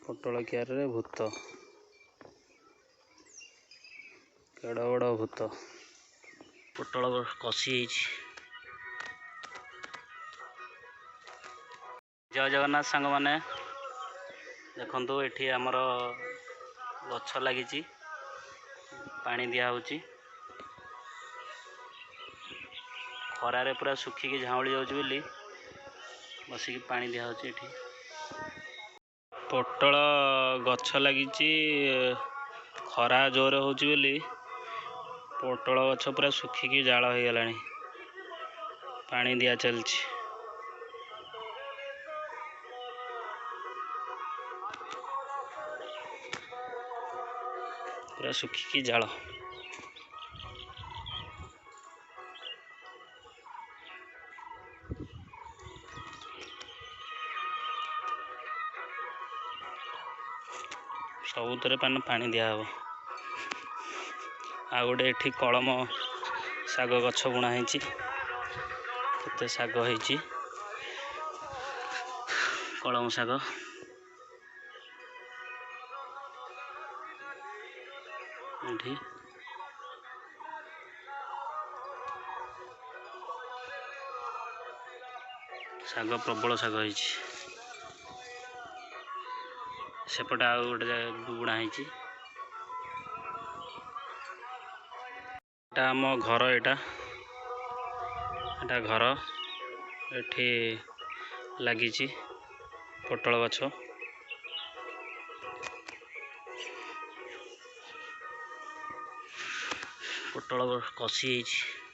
ପୋଟଳ କିଆରୀରେ ଭୂତ, କେଡ଼ ବଡ଼ ଭୂତ। ପୋଟଳ କଷି ହେଇଛି। ଜୟ ଜଗନ୍ନାଥ ସାଙ୍ଗମାନେ, ଦେଖନ୍ତୁ ଏଠି ଆମର ଗଛ ଲାଗିଛି, ପାଣି ଦିଆହେଉଛି। ଖରାରେ ପୁରା ଶୁଖିକି ଝାଉଁଳି ଯାଉଛି ବୋଲି ବସିକି ପାଣି ଦିଆହେଉଛି ଏଠି। ପୋଟଳ ଗଛ ଲାଗିଛି, ଖରା ଜୋର ହେଉଛି ବୋଲି ପୋଟଳ ଗଛ ପୁରା ଶୁଖିକି ଜାଳ ହେଇଗଲାଣି। ପାଣି ଦିଆ ଚାଲିଛି। ପୁରା ଶୁଖିକି ଜାଳ। ସବୁଥିରେ ପାଣି ଦିଆହବ। ଆଉ ଗୋଟେ ଏଠି କଳମ ଶାଗ ଗଛ ବୁଣା ହେଇଛି। କେତେ ଶାଗ ହେଇଛି, କଳମ ଶାଗ। ଏଠି ଶାଗ ପ୍ରବଳ ଶାଗ ହେଇଛି। ସେପଟେ ଆଉ ଗୋଟେ ବୁଣା ହେଇଛି। ଏଟା ଆମ ଘର, ଏଟା ଘର। ଏଠି ଲାଗିଛି ପୋଟଳ ଗଛ। ପୋଟଳ କଷି ହେଇଛି।